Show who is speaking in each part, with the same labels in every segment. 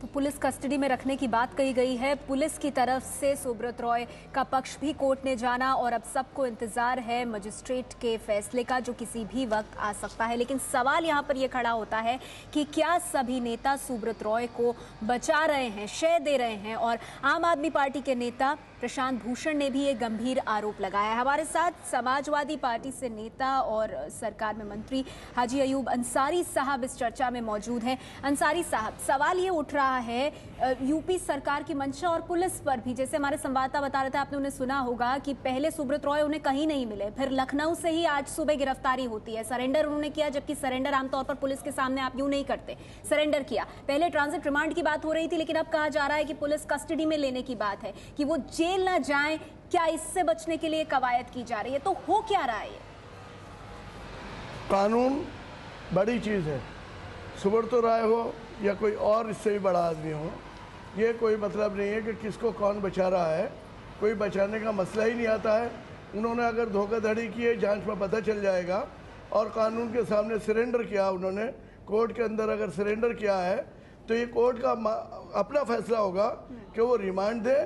Speaker 1: तो police custody में रखने की बात कही गई है। पुलिस की तरफ से सुब्रत रॉय का पक्ष भी कोर्ट ने जाना और अब सबको इंतजार है मजिस्ट्रेट के फैसले का, जो किसी भी वक्त आ सकता है। लेकिन सवाल यहाँ पर यह खड़ा होता है कि क्या सभी नेता सुब्रत रॉय को बचा रहे हैं, शय दे रहे हैं? और आम आदमी पार्टी के नेता प्रशांत भूषण ने भी एक गंभीर आरोप लगाया है। हमारे साथ समाजवादी पार्टी से नेता और सरकार में मंत्री हाजी अयूब अंसारी साहब इस चर्चा में मौजूद हैं। अंसारी साहब, सवाल ये उठ रहा है यूपी सरकार की मंशा और पुलिस पर भी। जैसे हमारे संवाददाता बता रहे थे, आपने उन्हें सुना होगा कि पहले सुब्रत रॉय उन्हें कहीं नहीं मिले, फिर लखनऊ से ही आज सुबह गिरफ्तारी होती है। सरेंडर उन्होंने किया, जबकि सरेंडर आमतौर पर पुलिस के सामने आप यूं नहीं करते। सरेंडर किया। पहले ट्रांजिट रिमांड की बात हो रही थी, लेकिन अब कहा जा रहा है कि पुलिस कस्टडी में लेने की बात है कि वो जेल ना जाएं। क्या इससे बचने के लिए कवायद की जा रही है? तो हो क्या रहा है?
Speaker 2: कानून बड़ी चीज़ है। सुब्रत रॉय हो या कोई और इससे भी बड़ा आदमी हो, ये कोई मतलब नहीं है कि किसको कौन बचा रहा है। कोई बचाने का मसला ही नहीं आता है। उन्होंने अगर धोखाधड़ी की है, जांच में पता चल जाएगा। और कानून के सामने सरेंडर किया, उन्होंने कोर्ट के अंदर अगर सरेंडर किया है तो ये कोर्ट का अपना फैसला होगा कि वो रिमांड दे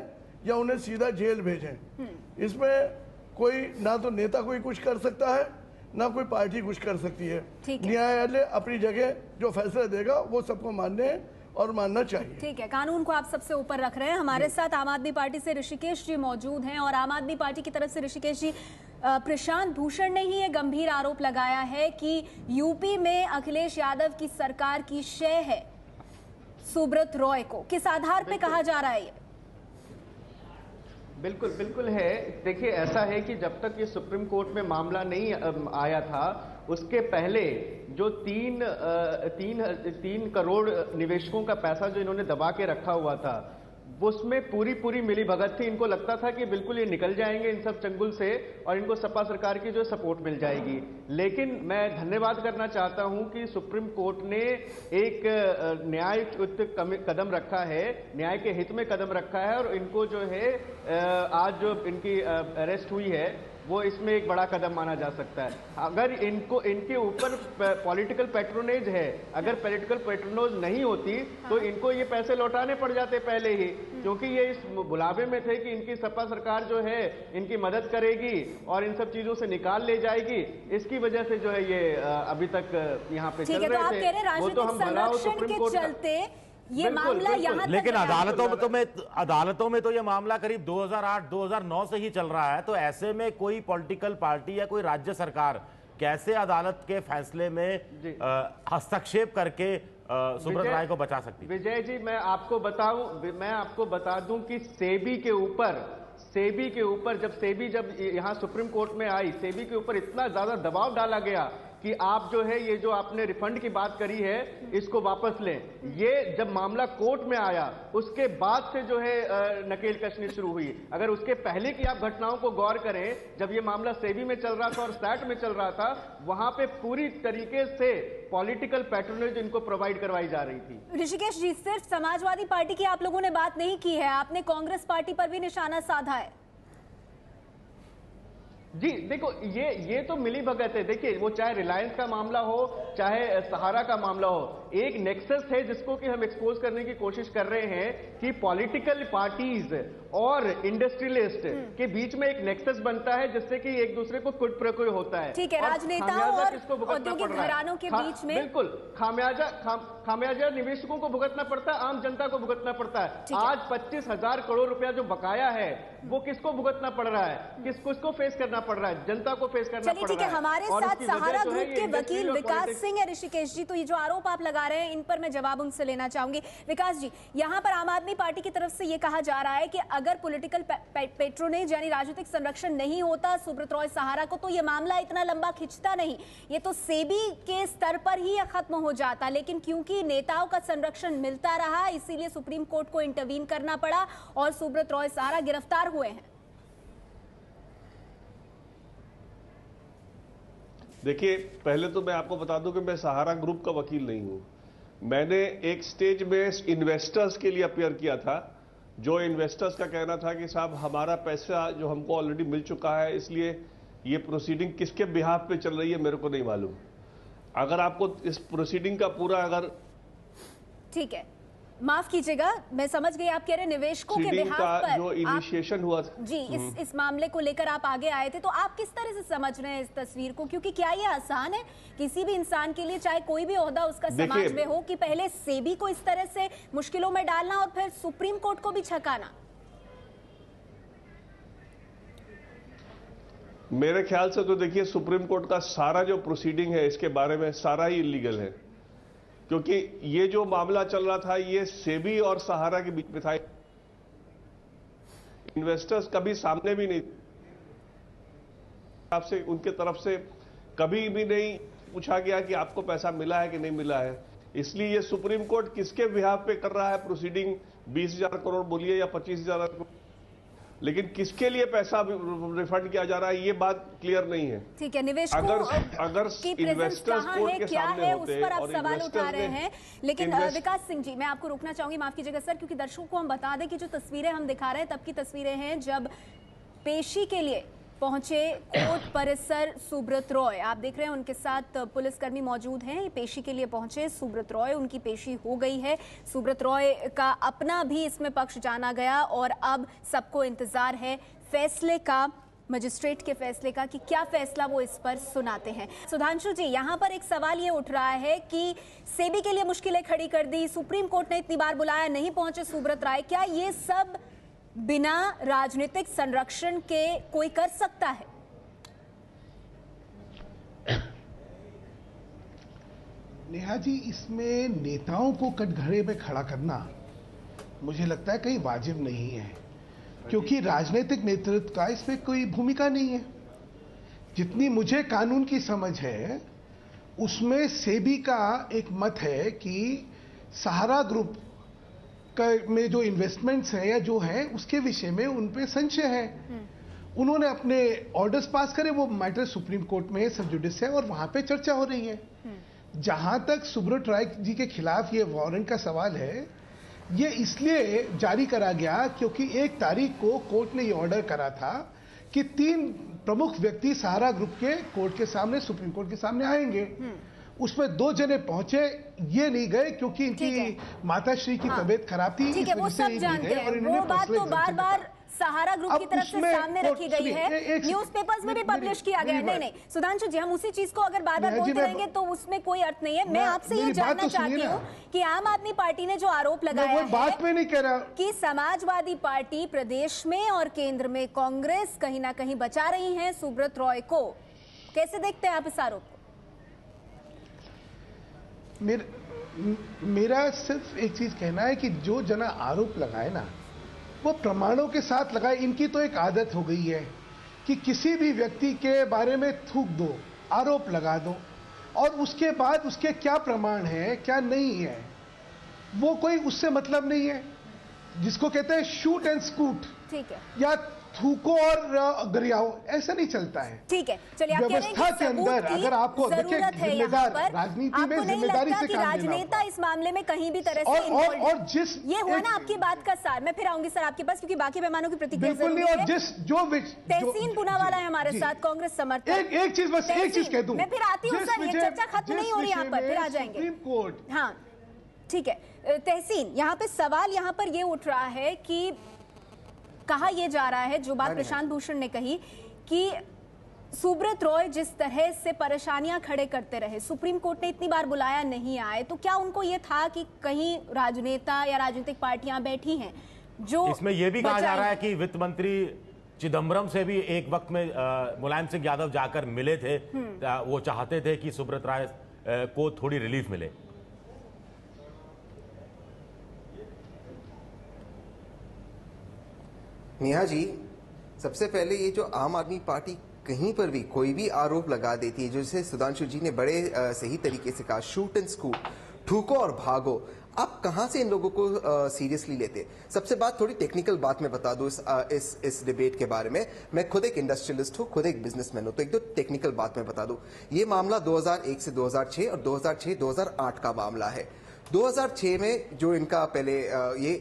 Speaker 2: या उन्हें सीधा जेल भेजें। इसमें कोई ना तो नेता कोई कुछ कर सकता है, ना कोई पार्टी कुछ कर सकती है। न्यायालय अपनी जगह जो फैसला देगा वो सबको मानने और मानना चाहिए।
Speaker 1: ठीक है, कानून को आप सबसे ऊपर रख रहे हैं। हमारे साथ आम आदमी पार्टी से ऋषिकेश जी मौजूद हैं और आम आदमी पार्टी की तरफ से ऋषिकेश जी, प्रशांत भूषण ने ही ये गंभीर आरोप लगाया है कि यूपी में अखिलेश यादव की सरकार की शय है सुब्रत रॉय को। किस आधार पे कहा जा रहा है ये?
Speaker 3: बिल्कुल बिल्कुल है। देखिए, ऐसा है कि जब तक ये सुप्रीम कोर्ट में मामला नहीं आया था, उसके पहले जो तीन करोड़ निवेशकों का पैसा जो इन्होंने दबा के रखा हुआ था, उसमें पूरी मिली भगत थी। इनको लगता था कि बिल्कुल ये निकल जाएंगे इन सब चंगुल से और इनको सपा सरकार की जो सपोर्ट मिल जाएगी। लेकिन मैं धन्यवाद करना चाहता हूं कि सुप्रीम कोर्ट ने एक न्याययुक्त कदम रखा है, न्याय के हित में कदम रखा है और इनको जो है आज जो इनकी अरेस्ट हुई है वो इसमें एक बड़ा कदम माना जा सकता है। अगर इनके ऊपर पॉलिटिकल पैट्रोनेज है, अगर पॉलिटिकल पैट्रोनेज नहीं होती तो इनको ये पैसे लौटाने पड़ जाते पहले ही, क्योंकि ये इस बुलावे में थे कि इनकी सपा सरकार जो है इनकी मदद करेगी और इन सब चीजों से निकाल ले जाएगी। इसकी वजह से जो है ये अभी तक यहाँ पे चल रहे थे। वो तो हम भला हो सुप्रीम कोर्ट चलते
Speaker 1: ये मामला यहाँ तक,
Speaker 4: लेकिन अदालतों में तो ये मामला करीब 2008-2009 से ही चल रहा है। तो ऐसे में कोई पॉलिटिकल पार्टी या कोई राज्य सरकार कैसे अदालत के फैसले में हस्तक्षेप करके सुब्रत रॉय को बचा सकती है?
Speaker 3: विजय जी, मैं आपको बता दूं कि सेबी के ऊपर जब यहाँ सुप्रीम कोर्ट में आई, सेबी के ऊपर इतना ज्यादा दबाव डाला गया कि आप जो है ये जो आपने रिफंड की बात करी है इसको वापस लें। ये जब मामला कोर्ट में आया उसके बाद से जो है नकेल कसनी शुरू हुई। अगर उसके पहले की आप घटनाओं को गौर करें, जब ये मामला सेबी में चल रहा था और सैट में चल रहा था, वहां पे पूरी तरीके से पॉलिटिकल पैट्रोनेज इनको प्रोवाइड करवाई जा रही थी।
Speaker 1: ऋषिकेश जी, सिर्फ समाजवादी पार्टी की आप लोगों ने बात नहीं की है, आपने कांग्रेस पार्टी पर भी निशाना साधा है।
Speaker 3: जी देखो, ये तो मिली भगत है। देखिए, वो चाहे रिलायंस का मामला हो चाहे सहारा का मामला हो, एक नेक्सस है जिसको कि हम एक्सपोज करने की कोशिश कर रहे हैं कि पॉलिटिकल पार्टीज और इंडस्ट्रियलिस्ट के बीच में एक नेक्सस बनता है जिससे कि एक दूसरे को कुट प्रकोय होता है।
Speaker 1: ठीक है, राजनेताओं और औद्योगिक घरानों के बीच में
Speaker 3: बिल्कुल खामियाजा निवेशकों को भुगतना पड़ता है, आम जनता को भुगतना पड़ता है। आज 25,000 करोड़ रुपया जो बकाया है वो किसको भुगतना पड़ रहा है, किसको फेस करना पड़ रहा है? जनता को फेस करना पड़ रहा है।
Speaker 1: ठीक है, हमारे साथ सहारा ग्रुप के वकील विकास सिंह है। ऋषिकेश जी, तो ये जो आरोप आप लगा रहे हैं इन पर मैं जवाब उनसे लेना चाहूंगी। विकास जी, यहाँ पर आम आदमी पार्टी की तरफ से ये कहा जा रहा है कि अगर पॉलिटिकल पैट्रोनेज यानी राजनीतिक संरक्षण नहीं होता सुब्रत रॉय सहारा को, तो ये मामला इतना लंबा खिंचता नहीं, ये तो सेबी के स्तर पर ही खत्म हो जाता। लेकिन क्योंकि नेताओं का संरक्षण मिलता रहा, इसीलिए सुप्रीम कोर्ट को इंटरवीन करना पड़ा और सुब्रत रॉय सहारा गिरफ्तार हुए हैं।
Speaker 5: देखिए, पहले तो मैं आपको बता दूं कि मैं सहारा ग्रुप का वकील नहीं हूं। मैंने एक स्टेज में इन्वेस्टर्स के लिए अपीयर किया था, जो इन्वेस्टर्स का कहना था कि साहब हमारा पैसा जो हमको ऑलरेडी मिल चुका है, इसलिए ये प्रोसीडिंग किसके बिहाफ पे चल रही है मेरे को नहीं मालूम। अगर आपको इस प्रोसीडिंग का पूरा अगर
Speaker 1: ठीक है माफ कीजिएगा, मैं समझ गई आप कह रहे निवेशकों के बिहाफ पर
Speaker 5: जो इनिशिएशन हुआ था
Speaker 1: जी, इस मामले को लेकर आप आगे आए थे, तो आप किस तरह से समझ रहे हैं इस तस्वीर को? क्योंकि क्या ये आसान है किसी भी इंसान के लिए, चाहे कोई भी ओहदा उसका समाज में हो, कि पहले सेबी को इस तरह से मुश्किलों में डालना और फिर सुप्रीम कोर्ट को भी छकाना?
Speaker 5: मेरे ख्याल से तो देखिए, सुप्रीम कोर्ट का सारा जो प्रोसीडिंग है इसके बारे में सारा ही इलीगल है, क्योंकि ये जो मामला चल रहा था ये सेबी और सहारा के बीच में था। इन्वेस्टर्स कभी सामने भी नहीं, आपसे उनके तरफ से कभी भी नहीं पूछा गया कि आपको पैसा मिला है कि नहीं मिला है। इसलिए ये सुप्रीम कोर्ट किसके बिहाफ पे कर रहा है प्रोसीडिंग, 20,000 करोड़ बोलिए या 25,000 करोड़, लेकिन किसके लिए पैसा रिफंड किया जा रहा है ये बात क्लियर नहीं है।
Speaker 1: ठीक है, निवेशकों
Speaker 5: अगर इन्वेस्टर्स कोर्ट के सामने होते
Speaker 1: उस पर आप
Speaker 5: और
Speaker 1: सवाल उठा रहे हैं, लेकिन विकास सिंह जी, मैं आपको रोकना चाहूंगी, माफ कीजिएगा सर, क्योंकि दर्शकों को हम बता दें कि जो तस्वीरें हम दिखा रहे हैं तब की तस्वीरें हैं जब पेशी के लिए पहुंचे कोर्ट परिसर सुब्रत रॉय। आप देख रहे हैं उनके साथ पुलिसकर्मी मौजूद हैं, पेशी के लिए पहुंचे सुब्रत रॉय, उनकी पेशी हो गई है। सुब्रत रॉय का अपना भी इसमें पक्ष जाना गया और अब सबको इंतजार है फैसले का, मजिस्ट्रेट के फैसले का, कि क्या फैसला वो इस पर सुनाते हैं। सुधांशु जी, यहाँ पर एक सवाल ये उठ रहा है कि सेबी के लिए मुश्किलें खड़ी कर दी, सुप्रीम कोर्ट ने इतनी बार बुलाया, नहीं पहुंचे सुब्रत रॉय, क्या ये सब बिना राजनीतिक संरक्षण के कोई कर सकता है?
Speaker 6: नेहा जी, इसमें नेताओं को कटघरे में खड़ा करना मुझे लगता है कहीं वाजिब नहीं है, क्योंकि राजनीतिक नेतृत्व का इसमें कोई भूमिका नहीं है। जितनी मुझे कानून की समझ है उसमें सेबी का एक मत है कि सहारा ग्रुप में जो इन्वेस्टमेंट्स हैं या जो हैं उसके विषय में उन पे संशय है। उन्होंने अपने ऑर्डर्स पास करे, वो मैटर सुप्रीम कोर्ट में सब जुडिस है और वहां पे चर्चा हो रही है। जहां तक सुब्रत रॉय जी के खिलाफ ये वारंट का सवाल है, ये इसलिए जारी करा गया क्योंकि 1 तारीख को कोर्ट ने ये ऑर्डर करा था कि 3 प्रमुख व्यक्ति सहारा ग्रुप के कोर्ट के सामने, सुप्रीम कोर्ट के सामने आएंगे। उसमें 2 जने पहुंचे, ये नहीं गए क्योंकि इनकी माताश्री की तबीयत खराब थी।
Speaker 1: ठीक है, वो सब जानते हैं, वो बात तो बार-बार सहारा ग्रुप की तरफ से सामने रखी गई है, न्यूज़पेपर्स में भी पब्लिश किया गया है। नहीं, सुधांशु जी, हम उसी चीज को अगर बार-बार बोलते रहेंगे तो उसमें कोई अर्थ नहीं है। मैं आपसे ये जानना चाहती हूँ कि आम आदमी पार्टी ने जो आरोप लगाया है कि समाजवादी पार्टी प्रदेश में और केंद्र में कांग्रेस कहीं ना कहीं बचा रही है सुब्रत रॉय को, कैसे देखते हैं आप इस आरोप को?
Speaker 6: मेरा सिर्फ एक चीज कहना है कि जो जना आरोप लगाए ना, वो प्रमाणों के साथ लगाए। इनकी तो एक आदत हो गई है कि किसी भी व्यक्ति के बारे में थूक दो, आरोप लगा दो और उसके बाद उसके क्या प्रमाण है क्या नहीं है वो कोई उससे मतलब नहीं है। जिसको कहते हैं शूट एंड स्कूट, ठीक है, या थूको और गरियाओ, ऐसा नहीं चलता है।
Speaker 1: ठीक है, चलिए, आप कह रहे हैं कि
Speaker 6: के अंदर अगर आपको
Speaker 1: जरूरत है यहाँ पर,
Speaker 6: राजनीति में जिम्मेदारी से काम
Speaker 1: राजनेता इस मामले में कहीं भी तरह से
Speaker 6: और जिस
Speaker 1: ये हुआ ना आपकी बात का सार। मैं फिर आऊंगी सर आपके पास, क्योंकि बाकी मेहमानों की प्रतिक्रिया
Speaker 6: जरूरी है। और जिस जो
Speaker 1: तहसीन पूनावाला है हमारे साथ, कांग्रेस समर्थक।
Speaker 6: एक चीज बस, एक चीज कह दूं,
Speaker 1: मैं फिर आती हूँ सर, ये चर्चा खत्म नहीं हो रही यहाँ पर, फिर आ जाएंगे।
Speaker 6: सुप्रीम कोर्ट,
Speaker 1: हाँ ठीक है, तहसीन, यहाँ पे सवाल यहाँ पर ये उठ रहा है कि कहा यह जा रहा है, जो बात प्रशांत भूषण ने कही, कि सुब्रत रॉय जिस तरह से परेशानियां खड़े करते रहे, सुप्रीम कोर्ट ने इतनी बार बुलाया, नहीं आए, तो क्या उनको यह था कि कहीं राजनेता या राजनीतिक पार्टियां बैठी हैं जो
Speaker 4: इसमें यह भी कहा जा रहा है कि वित्त मंत्री चिदम्बरम से भी एक वक्त में मुलायम सिंह यादव जाकर मिले थे, वो चाहते थे कि सुब्रत रॉय को थोड़ी रिलीफ मिले।
Speaker 7: नेहा जी, सबसे पहले ये जो आम आदमी पार्टी कहीं पर भी कोई भी आरोप लगा देती है, जैसे सुधांशु जी ने बड़े सही तरीके से कहा, शूट एंड स्कूट, ठूको और भागो, आप कहां से इन लोगों को सीरियसली लेते? सबसे बात थोड़ी टेक्निकल बात में बता दूं इस डिबेट के बारे में। मैं खुद एक इंडस्ट्रियलिस्ट हूं, खुद एक बिजनेसमैन हूं, तो एक दो टेक्निकल बात में बता दूं। ये मामला 2001 से 2006 और 2006-2008 का मामला है। 2006 में जो इनका पहले ये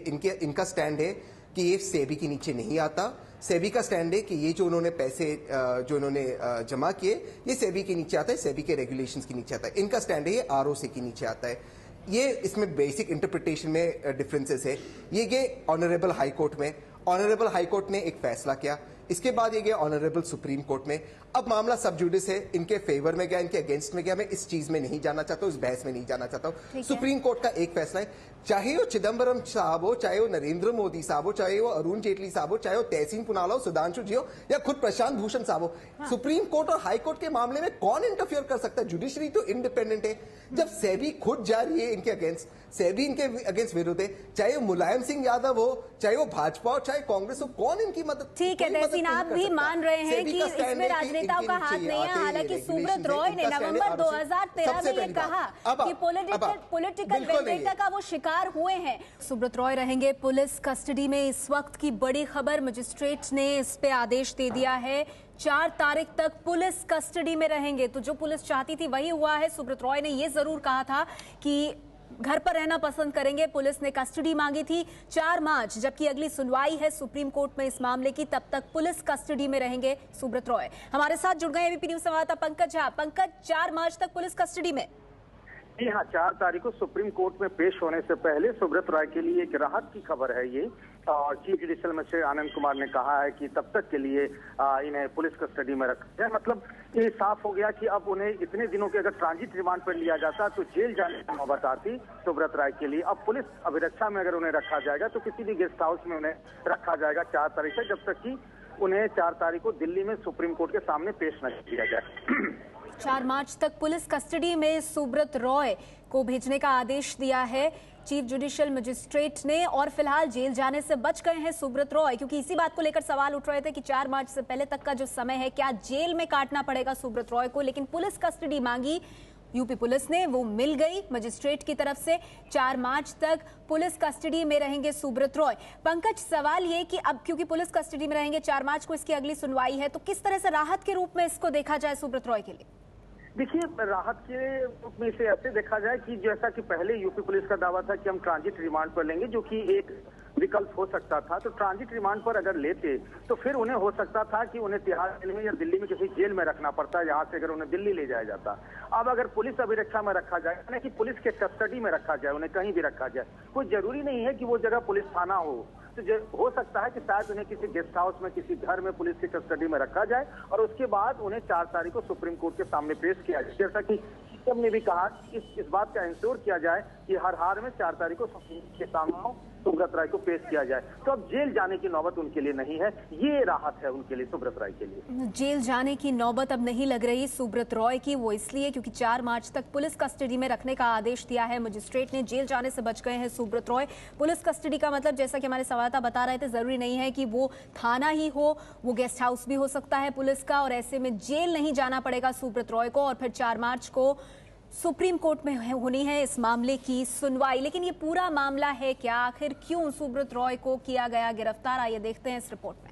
Speaker 7: इनका स्टैंड है कि ये सेबी के नीचे नहीं आता। सेबी का स्टैंड है कि ये जो उन्होंने पैसे जो उन्होंने जमा किए, ये सेबी के नीचे आता है, सेबी के रेगुलेशंस के नीचे आता है। इनका स्टैंड है ये आरओसी के नीचे आता है। ये इसमें बेसिक इंटरप्रिटेशन में डिफरेंसेस है। ये ऑनरेबल हाई कोर्ट में, ऑनरेबल हाई कोर्ट ने एक फैसला किया, इसके बाद ये गया ऑनरेबल सुप्रीम कोर्ट में। अब मामला सब जुडिस है, इनके फेवर में गया, इनके अगेंस्ट में गया। मैं इस चीज में नहीं जाना चाहता हूं, इस बहस में नहीं जाना चाहता हूं। सुप्रीम कोर्ट का एक फैसला है, चाहे वो चिदम्बरम साहब हो, चाहे वो नरेंद्र मोदी साहब हो, चाहे वो अरुण जेटली साहब हो, चाहे वो तहसीन पुनाला हो, सुधांशु जी हो, या खुद प्रशांत भूषण साहब हो, सुप्रीम कोर्ट और हाई कोर्ट के मामले में कौन इंटरफियर कर सकता है? जुडिशरी तो इंडिपेंडेंट है। जब सेबी खुद जा रही है इनके अगेंस्ट, सेबी इनके अगेंस्ट विरोध है, चाहे वो मुलायम सिंह यादव हो, चाहे वो भाजपा हो, चाहे कांग्रेस हो, कौन इनकी मदद?
Speaker 1: ठीक है तहसीन, आप भी मान रहे हैं कि इसमें राजनेताओं का हाथ नहीं है। हालांकि सुब्रत रॉय ने नवंबर 2013 में ये कहा कि पॉलिटिकल वेंडेटा का वो शिकार हुए हैं। सुब्रत रॉय रहेंगे पुलिस कस्टडी में। इस वक्त की बड़ी खबर, मजिस्ट्रेट ने इस पे आदेश दे दिया है 4 तारीख तक पुलिस कस्टडी में रहेंगे। तो जो पुलिस चाहती थी वही हुआ है। सुब्रत रॉय ने ये जरूर कहा था कि घर पर रहना पसंद करेंगे। पुलिस ने कस्टडी मांगी थी 4 मार्च, जबकि अगली सुनवाई है सुप्रीम कोर्ट में इस मामले की, तब तक पुलिस कस्टडी में रहेंगे सुब्रत रॉय। हमारे साथ जुड़ गए एबीपी न्यूज संवाददाता पंकज झा। पंकज, 4 मार्च तक पुलिस कस्टडी में?
Speaker 8: जी हाँ, 4 तारीख को सुप्रीम कोर्ट में पेश होने से पहले सुब्रत रॉय के लिए एक राहत की खबर है ये। और chief judicial magistrate Anand Kumar ने कहा है कि तब तक के लिए इन्हें पुलिस कस्टडी में रखा जाए। मतलब ये साफ हो गया कि अब उन्हें इतने दिनों के अगर ट्रांजिट रिमांड पर लिया जाता तो जेल जाने की नौबत आती सुब्रत रॉय के लिए। अब पुलिस अभिरक्षा में अगर उन्हें रखा जाएगा तो किसी भी गेस्ट हाउस में उन्हें रखा जाएगा 4 तारीख से, जब तक कि उन्हें 4 तारीख को दिल्ली में सुप्रीम कोर्ट के सामने पेश न किया जाए।
Speaker 1: 4 मार्च तक पुलिस कस्टडी में सुब्रत रॉय को भेजने का आदेश दिया है चीफ जुडिशियल मजिस्ट्रेट ने। और फिलहाल जेल जाने से बच गए हैं सुब्रत रॉय, क्योंकि इसी बात को लेकर सवाल उठ रहे थे कि 4 मार्च से पहले तक का जो समय है क्या जेल में काटना पड़ेगा सुब्रत रॉय को। लेकिन पुलिस कस्टडी मांगी यूपी पुलिस ने, वो मिल गई मजिस्ट्रेट की तरफ से। 4 मार्च तक पुलिस कस्टडी में रहेंगे सुब्रत रॉय। पंकज, सवाल ये कि अब क्योंकि पुलिस कस्टडी में रहेंगे, 4 मार्च को इसकी अगली सुनवाई है, तो किस तरह से राहत के रूप में इसको देखा जाए सुब्रत रॉय के लिए?
Speaker 8: देखिए, राहत के रूप में इसे ऐसे देखा जाए कि जैसा कि पहले यूपी पुलिस का दावा था कि हम ट्रांजिट रिमांड पर लेंगे, जो कि एक विकल्प हो सकता था। तो ट्रांजिट रिमांड पर अगर लेते तो फिर उन्हें हो सकता था कि उन्हें तिहाड़ जेल में या दिल्ली में किसी जेल में रखना पड़ता, यहाँ से अगर उन्हें दिल्ली ले जाया जाता। अब अगर पुलिस अभिरक्षा में रखा जाए, यानी कि पुलिस के कस्टडी में रखा जाए, उन्हें कहीं भी रखा जाए, कोई जरूरी नहीं है कि वो जगह पुलिस थाना हो। तो हो सकता है कि शायद उन्हें किसी गेस्ट हाउस में, किसी घर में पुलिस की कस्टडी में रखा जाए और उसके बाद उन्हें 4 तारीख को सुप्रीम कोर्ट के सामने पेश किया जाए। जैसा कि सीएम ने भी कहा, इस बात का इंश्योर किया जाए कि हर हाल में 4 तारीख को सुप्रीम कोर्ट के सामने सुब्रत रॉय को पेश किया जाए। तो अब जेल जाने की नौबत उनके लिए नहीं है, ये राहत है उनके लिए, सुब्रत रॉय के लिए।
Speaker 1: जेल जाने की नौबत अब नहीं लग रही सुब्रत रॉय की, वो इसलिए क्योंकि 4 मार्च तक पुलिस कस्टडी में रखने का आदेश दिया है मजिस्ट्रेट ने। जेल जाने से बच गए हैं सुब्रत रॉय। पुलिस कस्टडी का मतलब, जैसा कि हमारे संवाददाता बता रहे थे, जरूरी नहीं है कि वो थाना ही हो, वो गेस्ट हाउस भी हो सकता है पुलिस का, और ऐसे में जेल नहीं जाना पड़ेगा सुब्रत रॉय को। और फिर 4 मार्च को सुप्रीम कोर्ट में होनी है इस मामले की सुनवाई। लेकिन ये पूरा मामला है क्या, आखिर क्यों सुब्रत रॉय को किया गया गिरफ्तार, आइए देखते हैं इस रिपोर्ट में।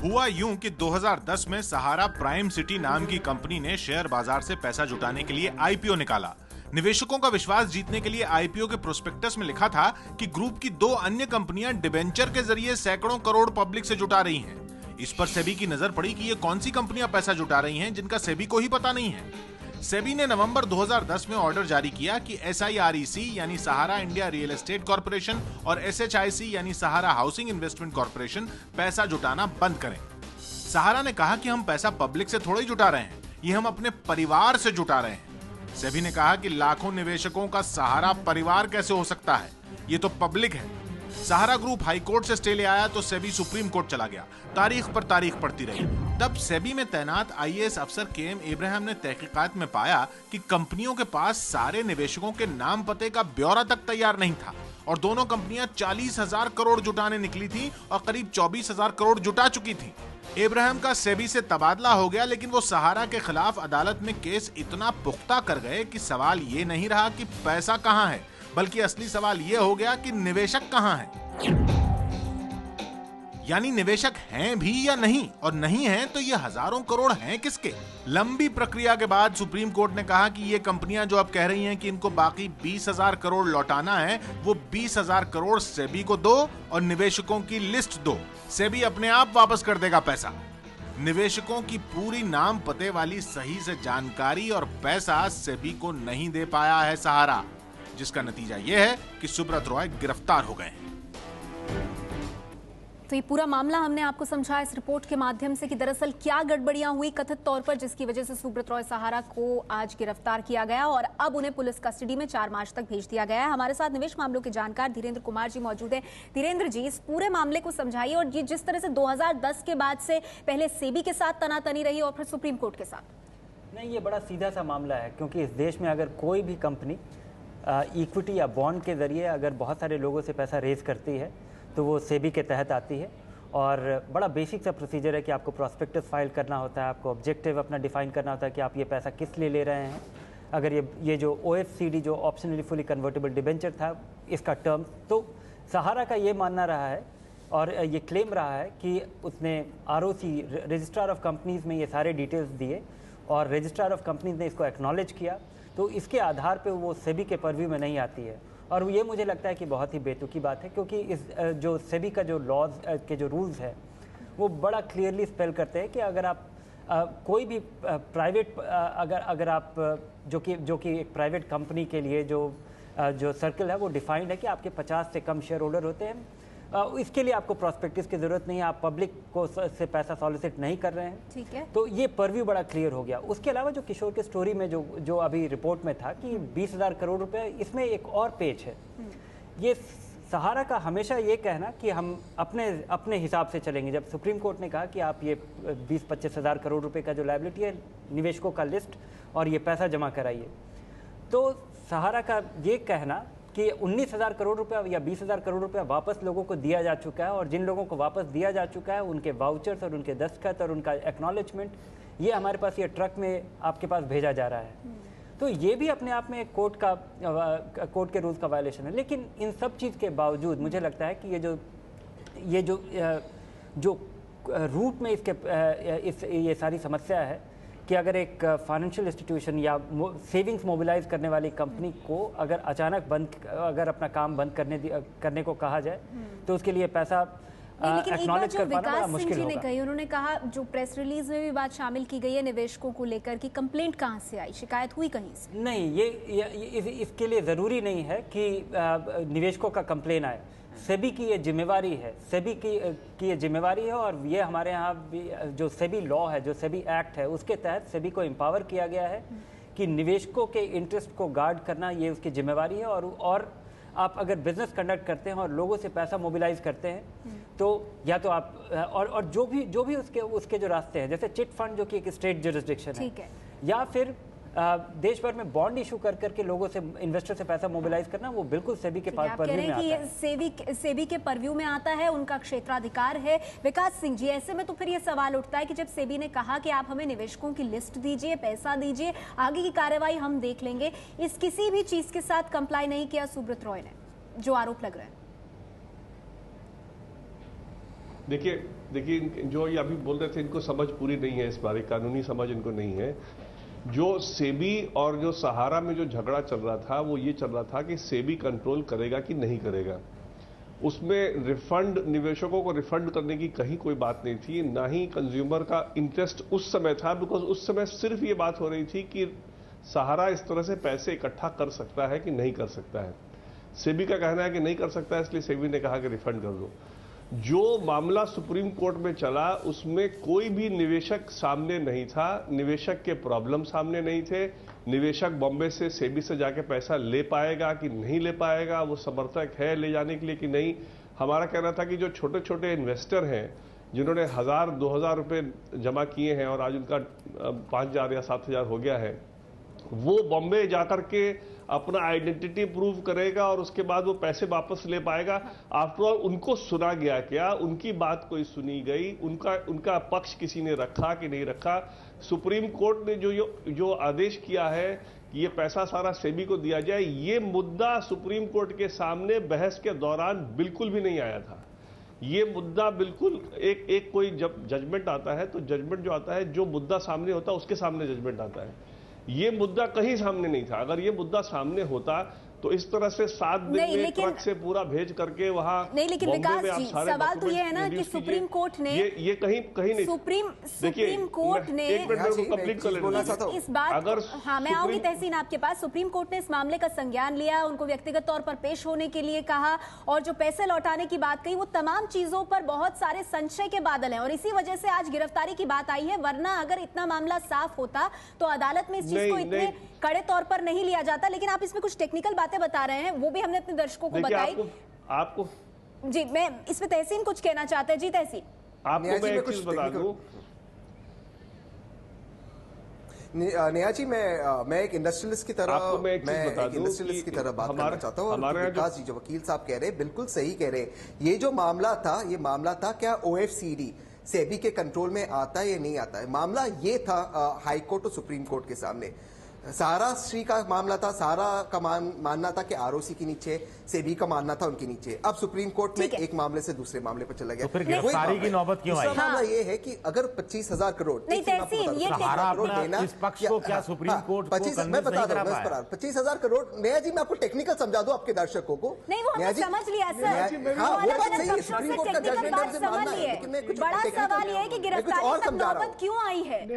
Speaker 9: हुआ यूं कि 2010 में सहारा प्राइम सिटी नाम की कंपनी ने शेयर बाजार से पैसा जुटाने के लिए आईपीओ निकाला। निवेशकों का विश्वास जीतने के लिए आईपीओ के प्रोस्पेक्टस में लिखा था कि ग्रुप की 2 अन्य कंपनियां डिबेंचर के जरिए सैकड़ों करोड़ पब्लिक से जुटा रही हैं। इस पर सेबी की नजर पड़ी कि ये कौन सी कंपनियां पैसा जुटा रही हैं जिनका सेबी को ही पता नहीं है। सेबी ने नवंबर 2010 में ऑर्डर जारी किया कि SIREC यानी सहारा इंडिया रियल एस्टेट कॉर्पोरेशन और SHIC यानी सहारा हाउसिंग इन्वेस्टमेंट कॉर्पोरेशन पैसा जुटाना बंद करें। सहारा ने कहा कि हम पैसा पब्लिक से थोड़ा ही जुटा रहे हैं, ये हम अपने परिवार से जुटा रहे हैं। सेबी ने कहा कि लाखों निवेशकों का सहारा परिवार कैसे हो सकता है, ये तो पब्लिक है। सहारा ग्रुप हाई कोर्ट से स्टे ले आया तो सेबी सुप्रीम कोर्ट चला गया। तारीख पर तारीख पड़ती रही। तब सेबी में तैनात IAS अफसर KM इब्राहिम ने तहकीकात में पाया कि कंपनियों के पास सारे निवेशकों के नाम पते का ब्यौरा तक तैयार नहीं था और दोनों कंपनियां 40,000 करोड़ जुटाने निकली थी और करीब 24,000 करोड़ जुटा चुकी थी। इब्राहिम का सेबी से तबादला हो गया, लेकिन वो सहारा के खिलाफ अदालत में केस इतना पुख्ता कर गए कि सवाल ये नहीं रहा कि पैसा कहां है, बल्कि असली सवाल यह हो गया कि निवेशक कहां है। यानी निवेशक हैं भी या नहीं, और नहीं हैं तो ये हजारों करोड़ हैं किसके। लंबी प्रक्रिया के बाद सुप्रीम कोर्ट ने कहा कि ये कंपनियां जो अब कह रही हैं कि इनको बाकी 20,000 करोड़ लौटाना है, वो 20,000 करोड़ सेबी को दो और निवेशकों की लिस्ट दो। सेबी अपने आप वापस कर देगा पैसा। निवेशकों की पूरी नाम पते वाली सही से जानकारी और पैसा सेबी को नहीं दे पाया है सहारा, जिसका नतीजा यह है कि सुब्रत रॉय गिरफ्तार हो गए हैं।
Speaker 1: तो ये पूरा मामला हमने आपको समझा इस रिपोर्ट के माध्यम से कि दरअसल क्या गड़बड़ियां हुई कथित तौर पर, जिसकी वजह से सुब्रत रॉय सहारा को आज गिरफ्तार किया गया और अब उन्हें पुलिस कस्टडी में 4 मार्च तक भेज दिया गया है। हमारे साथ निवेश मामलों के जानकार धीरेन्द्र कुमार जी मौजूद हैं। धीरेन्द्र जी, इस पूरे मामले को समझाइए और ये जिस तरह से 2010 के बाद से पहले सेबी के साथ तनातनी रही और फिर सुप्रीम कोर्ट के साथ।
Speaker 10: नहीं, ये बड़ा सीधा सा मामला है, क्योंकि इस देश में अगर कोई भी कंपनी इक्विटी या बॉन्ड के जरिए अगर बहुत सारे लोगों से पैसा रेज करती है तो वो सेबी के तहत आती है। और बड़ा बेसिक सा प्रोसीजर है कि आपको प्रॉस्पेक्टस फाइल करना होता है, आपको ऑब्जेक्टिव अपना डिफाइन करना होता है कि आप ये पैसा किस लिए ले रहे हैं। अगर ये जो OFCD जो ऑप्शनली फुली कन्वर्टेबल डिबेंचर था, इसका टर्म, तो सहारा का ये मानना रहा है और ये क्लेम रहा है कि उसने ROC रजिस्ट्रार ऑफ कंपनीज़ में ये सारे डिटेल्स दिए और रजिस्ट्रार ऑफ कंपनीज़ ने इसको एक्नॉलेज किया, तो इसके आधार पे वो सेबी के पर्व्यू में नहीं आती है। और ये मुझे लगता है कि बहुत ही बेतुकी बात है, क्योंकि इस जो सेबी का जो लॉज के जो रूल्स है वो बड़ा क्लियरली स्पेल करते हैं कि अगर आप कोई भी प्राइवेट अगर आप जो कि एक प्राइवेट कंपनी के लिए जो सर्कल है वो डिफाइंड है कि आपके 50 से कम शेयर होल्डर होते हैं, इसके लिए आपको प्रॉस्पेक्टस की जरूरत नहीं है, आप पब्लिक को से पैसा सॉलिसिट नहीं कर रहे हैं।
Speaker 1: ठीक है,
Speaker 10: तो ये पर्व्यू बड़ा क्लियर हो गया। उसके अलावा जो किशोर के स्टोरी में जो अभी रिपोर्ट में था कि 20,000 करोड़ रुपए, इसमें एक और पेज है। ये सहारा का हमेशा ये कहना कि हम अपने हिसाब से चलेंगे। जब सुप्रीम कोर्ट ने कहा कि आप ये 20-25 हज़ार करोड़ रुपए का जो लायबिलिटी है, निवेशकों का लिस्ट और ये पैसा जमा कराइए, तो सहारा का ये कहना कि 19,000 करोड़ रुपया या 20,000 करोड़ रुपया वापस लोगों को दिया जा चुका है और जिन लोगों को वापस दिया जा चुका है उनके वाउचर्स और उनके दस्तखत और उनका एक्नॉलेजमेंट ये हमारे पास ये ट्रक में आपके पास भेजा जा रहा है। तो ये भी अपने आप में एक कोर्ट के रूल्स का वायलेशन है। लेकिन इन सब चीज़ के बावजूद मुझे लगता है कि ये जो रूट में ये सारी समस्या है कि अगर एक फाइनेंशियल इंस्टीट्यूशन या सेविंग्स मोबिलाइज करने वाली कंपनी को अगर अचानक अगर अपना काम बंद करने को कहा जाए तो उसके लिए पैसा एक्नॉलेज कर पाना बड़ा मुश्किल होगा।
Speaker 1: कही, उन्होंने कहा, जो प्रेस रिलीज में भी बात शामिल की गई है निवेशकों को लेकर कि कंप्लेंट कहां से आई, शिकायत हुई कहीं से?
Speaker 10: नहीं, ये इसके लिए ज़रूरी नहीं है कि निवेशकों का कंप्लेन आए। सेबी की ये जिम्मेवारी है, सेबी की ये जिम्मेवारी है और ये हमारे यहाँ भी जो सेबी लॉ है, जो सेबी एक्ट है, उसके तहत सेबी को एम्पावर किया गया है कि निवेशकों के इंटरेस्ट को गार्ड करना ये उसकी जिम्मेवारी है। और आप अगर बिजनेस कंडक्ट करते हैं और लोगों से पैसा मोबिलाइज करते हैं तो या तो आप और जो भी उसके जो रास्ते हैं, जैसे चिट फंड जो कि एक स्टेट जुरिस्डिक्शन है, या फिर देश भर में बॉन्ड इशू करके लोगों से, इन्वेस्टर से पैसा मोबिलाइज करना, वो बिल्कुल सेबी के पास पर्व्यू में आता है।
Speaker 1: सेबी के पर्व्यू में आता है, उनका क्षेत्राधिकार है। विकास सिंह जी, ऐसे में तो फिर ये सवाल उठता है कि जब सेबी ने कहा कि आप हमें निवेशकों की लिस्ट दीजिए, पैसा दीजिए, आगे की कार्रवाई हम देख लेंगे, इस किसी भी चीज के साथ कंप्लाई नहीं किया सुब्रत रॉय ने, जो आरोप लग रहे हैं।
Speaker 5: देखिए जो ये अभी बोल रहे थे, इनको समझ पूरी नहीं है इस बारे, कानूनी समझ इनको नहीं है। जो सेबी और जो सहारा में जो झगड़ा चल रहा था वो ये चल रहा था कि सेबी कंट्रोल करेगा कि नहीं करेगा। उसमें रिफंड, निवेशकों को रिफंड करने की कहीं कोई बात नहीं थी, ना ही कंज्यूमर का इंटरेस्ट उस समय था, बिकॉज उस समय सिर्फ ये बात हो रही थी कि सहारा इस तरह से पैसे इकट्ठा कर सकता है कि नहीं कर सकता है। सेबी का कहना है कि नहीं कर सकता है, इसलिए सेबी ने कहा कि रिफंड कर दो। जो मामला सुप्रीम कोर्ट में चला उसमें कोई भी निवेशक सामने नहीं था, निवेशक के प्रॉब्लम सामने नहीं थे। निवेशक बॉम्बे से सेबी से जाके पैसा ले पाएगा कि नहीं ले पाएगा, वो समर्थक है ले जाने के लिए कि नहीं। हमारा कहना था कि जो छोटे छोटे इन्वेस्टर हैं जिन्होंने 1,000-2,000 रुपए जमा किए हैं और आज उनका 5,000 या 7,000 हो गया है, वो बॉम्बे जाकर के अपना आइडेंटिटी प्रूव करेगा और उसके बाद वो पैसे वापस ले पाएगा। आफ्टर ऑल उनको सुना गया क्या, उनकी बात कोई सुनी गई, उनका पक्ष किसी ने रखा कि नहीं रखा? सुप्रीम कोर्ट ने जो आदेश किया है कि ये पैसा सारा सेबी को दिया जाए, ये मुद्दा सुप्रीम कोर्ट के सामने बहस के दौरान बिल्कुल भी नहीं आया था। ये मुद्दा बिल्कुल एक कोई जब जजमेंट आता है तो जजमेंट जो आता है, जो मुद्दा सामने होता है उसके सामने जजमेंट आता है। ये मुद्दा कहीं सामने नहीं था। अगर ये मुद्दा सामने होता तो इस तरह से 7 दिन
Speaker 1: नहीं,
Speaker 5: में
Speaker 1: लेकिन-
Speaker 5: ट्रक से पूरा भेज करके वहां
Speaker 1: नहीं, लेकिन
Speaker 5: बॉम्बे
Speaker 1: विकास
Speaker 5: में आप
Speaker 1: जी,
Speaker 5: सारे
Speaker 1: सवाल तो ये है ना
Speaker 5: documents
Speaker 1: कि
Speaker 5: produce
Speaker 1: सुप्रीम
Speaker 5: कीजिए।
Speaker 1: कोर्ट ने
Speaker 5: ये कहीं नहीं
Speaker 1: सुप्रीम कोर्ट ने
Speaker 5: एक मिनट मेरे को कंप्लीट कर
Speaker 7: बोलना
Speaker 5: लेने
Speaker 7: चाहता हूं।
Speaker 1: इस बात
Speaker 5: अगर
Speaker 1: हाँ, मैं आऊंगी
Speaker 5: सुप्रीम-
Speaker 1: तहसीन आपके पास। सुप्रीम कोर्ट ने इस मामले का संज्ञान लिया, उनको व्यक्तिगत तौर पर पेश होने के लिए कहा, और जो पैसे लौटाने की बात कही, वो तमाम चीजों पर बहुत सारे संशय के बादल हैं, और इसी वजह से आज गिरफ्तारी की बात आई है। वरना अगर इतना मामला साफ होता तो अदालत में इस चीज को इतने कड़े तौर पर नहीं लिया जाता। लेकिन आप इसमें कुछ टेक्निकल बातें बता रहे हैं, वो भी हमने अपने दर्शकों को
Speaker 5: देखिए,
Speaker 1: बताई।
Speaker 5: आपको
Speaker 1: जी, मैं इसमें तहसीन कुछ कहना चाहते हैं। जी तहसीन।
Speaker 5: आपको मैं एक चीज बता दूं।
Speaker 7: नेहा जी, मैं एक इंडस्ट्रियलिस्ट की तरह
Speaker 5: आपको मैं एक चीज बता दूं
Speaker 7: इंडस्ट्रियलिस्ट की तरह बात करना चाहता हूँ। और
Speaker 5: हमारे
Speaker 7: विकास जी, जो वकील साहब कह रहे हैं, बिल्कुल सही कह रहे हैं। ये जो मामला था, ये मामला था क्या OFCD सेबी के कंट्रोल में आता है या नहीं आता है? मामला ये था हाई कोर्ट और सुप्रीम कोर्ट के सामने। सहारा श्री का मामला था, सहारा का मानना था कि ROC के नीचे, सेबी का मानना था उनके नीचे। अब सुप्रीम कोर्ट में एक मामले से दूसरे मामले पर चला गया।
Speaker 4: तो फिर गिरफ्तारी की नौबत क्यों आई?
Speaker 7: मामला ये है कि अगर 25,000 करोड़
Speaker 1: नहीं, तहसीन, ये
Speaker 4: सहारा अपना इस पक्ष को क्या सुप्रीम कोर्ट को कन्विंस
Speaker 7: मैं बता
Speaker 4: नहीं करा
Speaker 7: रहा
Speaker 4: पाया?
Speaker 7: हूँ 25,000 करोड़। नया जी, मैं आपको टेक्निकल समझा दूं आपके दर्शकों को।
Speaker 1: नहीं, वो हमने समझ लिया सर।
Speaker 7: हाँ, वो बात सही है।
Speaker 1: पक्षों से
Speaker 7: सुप्रीम कोर्ट का
Speaker 1: टेक्निकल
Speaker 7: जजमेंट
Speaker 1: बात
Speaker 7: हमसे
Speaker 1: समझ
Speaker 7: मानना है,
Speaker 1: ली है।
Speaker 7: लेकिन मैं कुछ
Speaker 1: बड़ा
Speaker 7: technical-
Speaker 1: सवाल ये है कि
Speaker 7: मैं कुछ
Speaker 1: गिरफ्तारी
Speaker 7: और
Speaker 1: तक
Speaker 7: समझा रहा हूं।
Speaker 1: नौबत क्यों आई है?